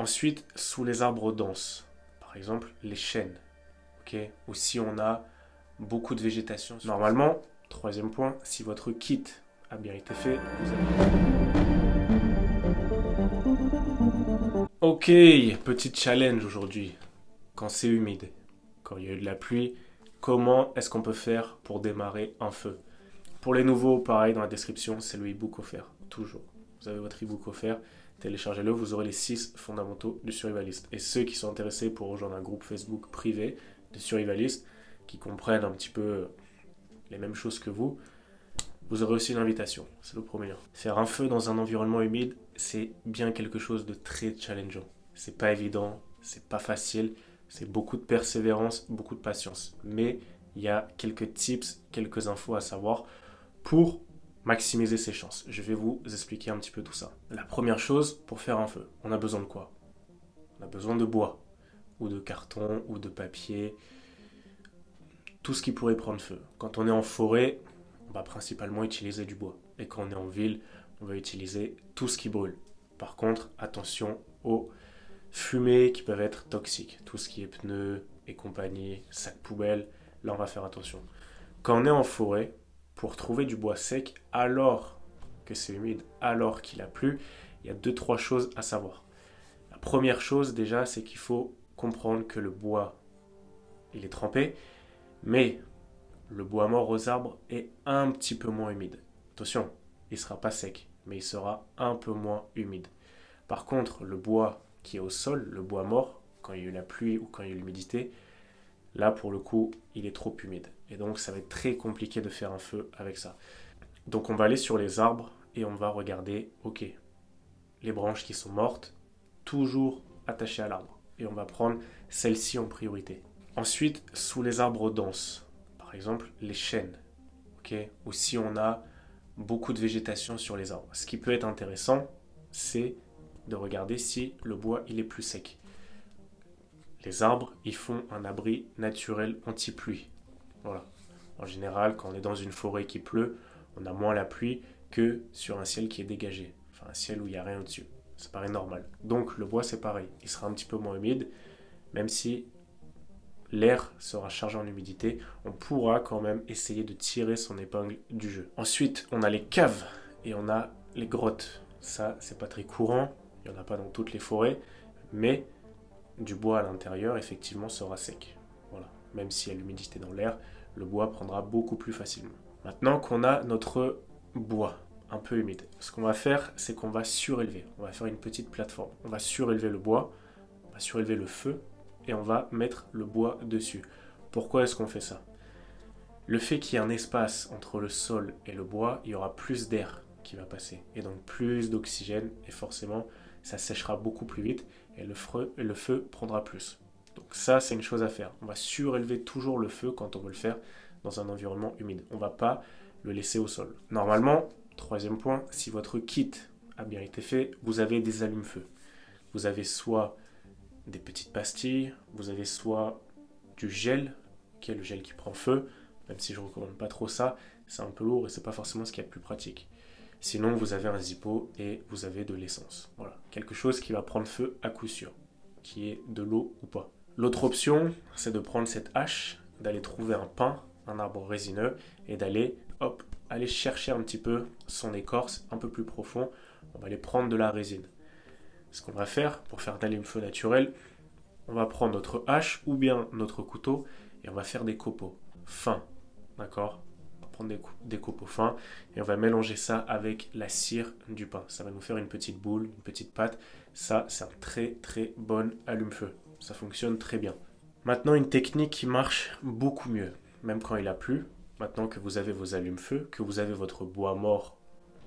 Ensuite, sous les arbres denses, par exemple les chênes, ok, ou si on a beaucoup de végétation. Normalement, troisième point, si votre kit a bien été fait, vous avez... Ok, petit challenge aujourd'hui. Quand c'est humide, quand il y a eu de la pluie, comment est-ce qu'on peut faire pour démarrer un feu? Pour les nouveaux, pareil, dans la description, c'est le e-book offert, toujours. Vous avez votre e-book offert, téléchargez-le, vous aurez les 6 fondamentaux du survivaliste. Et ceux qui sont intéressés pour rejoindre un groupe Facebook privé de survivalistes, qui comprennent un petit peu les mêmes choses que vous aurez aussi une invitation, c'est le premier lien. Faire un feu dans un environnement humide, c'est bien quelque chose de très challengeant. C'est pas évident, c'est pas facile, c'est beaucoup de persévérance, beaucoup de patience. Mais il y a quelques tips, quelques infos à savoir pour maximiser ses chances. Je vais vous expliquer un petit peu tout ça. La première chose, pour faire un feu, on a besoin de quoi? On a besoin de bois, ou de carton, ou de papier, tout ce qui pourrait prendre feu. Quand on est en forêt, on va principalement utiliser du bois. Et quand on est en ville, on va utiliser tout ce qui brûle. Par contre, attention aux fumées qui peuvent être toxiques. Tout ce qui est pneus et compagnie, sacs poubelles, là on va faire attention. Quand on est en forêt, pour trouver du bois sec, alors que c'est humide, alors qu'il a plu, il y a 2-3 choses à savoir. La première chose déjà, c'est qu'il faut comprendre que le bois, il est trempé, mais le bois mort aux arbres est un petit peu moins humide. Attention, il ne sera pas sec, mais il sera un peu moins humide. Par contre, le bois qui est au sol, le bois mort, quand il y a eu la pluie ou quand il y a eu l'humidité, là pour le coup, il est trop humide. Et donc ça va être très compliqué de faire un feu avec ça. Donc on va aller sur les arbres et on va regarder, ok, les branches qui sont mortes, toujours attachées à l'arbre. Et on va prendre celles-ci en priorité. Ensuite, sous les arbres denses, par exemple les chênes, okay, ou si on a beaucoup de végétation sur les arbres. Ce qui peut être intéressant, c'est de regarder si le bois il est plus sec. Les arbres, ils font un abri naturel anti-pluie. Voilà. En général, quand on est dans une forêt qui pleut, on a moins la pluie que sur un ciel qui est dégagé. Enfin, un ciel où il n'y a rien au-dessus. Ça paraît normal. Donc le bois, c'est pareil. Il sera un petit peu moins humide, même si l'air sera chargé en humidité, on pourra quand même essayer de tirer son épingle du jeu. Ensuite, on a les caves et on a les grottes. Ça, c'est pas très courant, il n'y en a pas dans toutes les forêts, mais du bois à l'intérieur, effectivement, sera sec. Voilà. Même s'il y a l'humidité dans l'air, le bois prendra beaucoup plus facilement. Maintenant qu'on a notre bois un peu humide, ce qu'on va faire, c'est qu'on va surélever. On va faire une petite plateforme. On va surélever le bois, on va surélever le feu, et on va mettre le bois dessus. Pourquoi est-ce qu'on fait ça? Le fait qu'il y ait un espace entre le sol et le bois, il y aura plus d'air qui va passer, et donc plus d'oxygène, et forcément, ça séchera beaucoup plus vite, et le feu prendra plus. Donc ça, c'est une chose à faire. On va surélever toujours le feu quand on veut le faire dans un environnement humide. On ne va pas le laisser au sol. Normalement, troisième point, si votre kit a bien été fait, vous avez des allumes-feu. Vous avez soit des petites pastilles, vous avez soit du gel, qui est le gel qui prend feu, même si je ne recommande pas trop ça, c'est un peu lourd et c'est pas forcément ce qu'il y a de plus pratique. Sinon, vous avez un Zippo et vous avez de l'essence. Voilà, quelque chose qui va prendre feu à coup sûr, qui est de l'eau ou pas. L'autre option, c'est de prendre cette hache, d'aller trouver un pin, un arbre résineux, et d'aller, hop, aller chercher un petit peu son écorce un peu plus profond. On va aller prendre de la résine. Ce qu'on va faire pour faire d'allume-feu naturel, on va prendre notre hache ou bien notre couteau et on va faire des copeaux fins, d'accord? On va prendre des copeaux fins et on va mélanger ça avec la cire du pain. Ça va nous faire une petite boule, une petite pâte. Ça, c'est un très très bon allume-feu. Ça fonctionne très bien. Maintenant, une technique qui marche beaucoup mieux, même quand il a plu. Maintenant que vous avez vos allumes-feu, que vous avez votre bois mort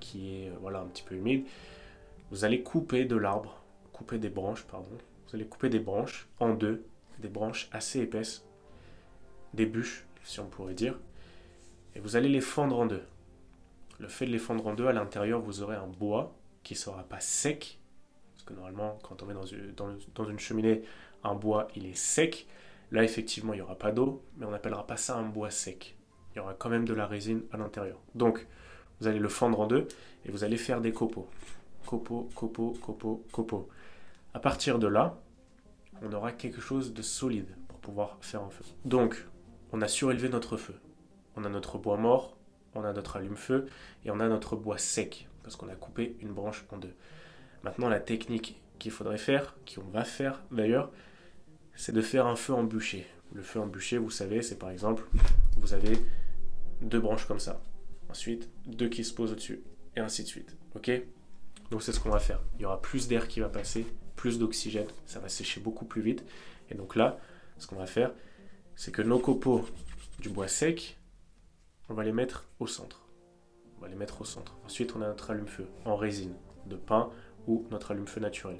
qui est voilà, un petit peu humide, vous allez couper de l'arbre, couper des branches, pardon. Vous allez couper des branches en deux, des branches assez épaisses, des bûches, si on pourrait dire, et vous allez les fendre en deux. Le fait de les fendre en deux, à l'intérieur, vous aurez un bois qui ne sera pas sec, parce que normalement, quand on met dans une cheminée, un bois, il est sec. Là, effectivement, il n'y aura pas d'eau, mais on n'appellera pas ça un bois sec. Il y aura quand même de la résine à l'intérieur. Donc, vous allez le fendre en deux, et vous allez faire des copeaux. Copeaux, copeaux, copeaux, copeaux. À partir de là, on aura quelque chose de solide pour pouvoir faire un feu. Donc, on a surélevé notre feu. On a notre bois mort, on a notre allume-feu et on a notre bois sec, parce qu'on a coupé une branche en deux. Maintenant, la technique qu'il faudrait faire, qu'on va faire d'ailleurs, c'est de faire un feu en bûcher. Le feu en bûcher, vous savez, c'est par exemple, vous avez deux branches comme ça. Ensuite, deux qui se posent au-dessus, et ainsi de suite. Ok? Donc c'est ce qu'on va faire. Il y aura plus d'air qui va passer, plus d'oxygène, ça va sécher beaucoup plus vite. Et donc là, ce qu'on va faire, c'est que nos copeaux du bois sec, on va les mettre au centre. On va les mettre au centre. Ensuite, on a notre allume-feu en résine de pin ou notre allume-feu naturel.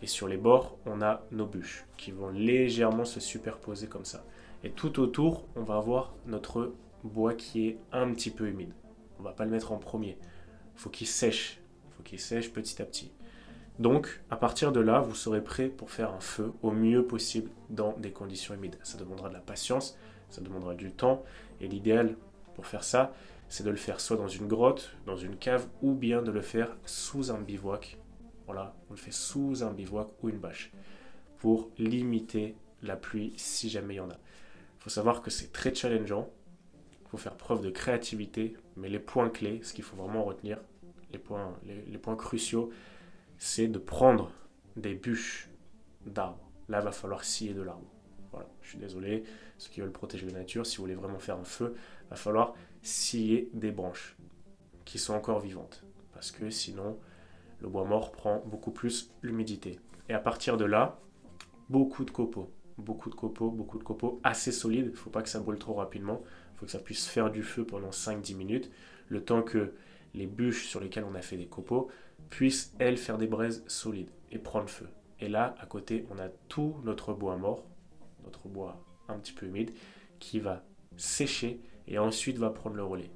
Et sur les bords, on a nos bûches qui vont légèrement se superposer comme ça. Et tout autour, on va avoir notre bois qui est un petit peu humide. On ne va pas le mettre en premier. Il faut qu'il sèche. Il faut qu'il sèche petit à petit. Donc, à partir de là, vous serez prêt pour faire un feu au mieux possible dans des conditions humides. Ça demandera de la patience, ça demandera du temps. Et l'idéal pour faire ça, c'est de le faire soit dans une grotte, dans une cave, ou bien de le faire sous un bivouac. Voilà, on le fait sous un bivouac ou une bâche pour limiter la pluie si jamais il y en a. Il faut savoir que c'est très challengeant. Il faut faire preuve de créativité, mais les points clés, ce qu'il faut vraiment retenir, les points cruciaux, c'est de prendre des bûches d'arbres. Là, il va falloir scier de l'arbre. Voilà, je suis désolé, ceux qui veulent protéger la nature, si vous voulez vraiment faire un feu, il va falloir scier des branches qui sont encore vivantes. Parce que sinon, le bois mort prend beaucoup plus l'humidité. Et à partir de là, beaucoup de copeaux assez solides. Il ne faut pas que ça brûle trop rapidement. Il faut que ça puisse faire du feu pendant 5-10 minutes. Le temps que les bûches sur lesquelles on a fait des copeaux puissent, elles, faire des braises solides et prendre feu. Et là, à côté, on a tout notre bois mort, notre bois un petit peu humide, qui va sécher et ensuite va prendre le relais.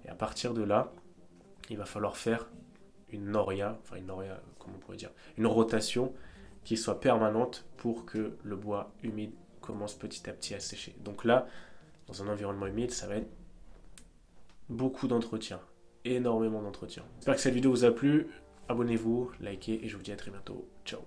Et à partir de là, il va falloir faire une noria, comment on pourrait dire, une rotation qui soit permanente pour que le bois humide commence petit à petit à sécher. Donc là, dans un environnement humide, ça va être beaucoup d'entretien, énormément d'entretien. J'espère que cette vidéo vous a plu. Abonnez-vous, likez et je vous dis à très bientôt. Ciao.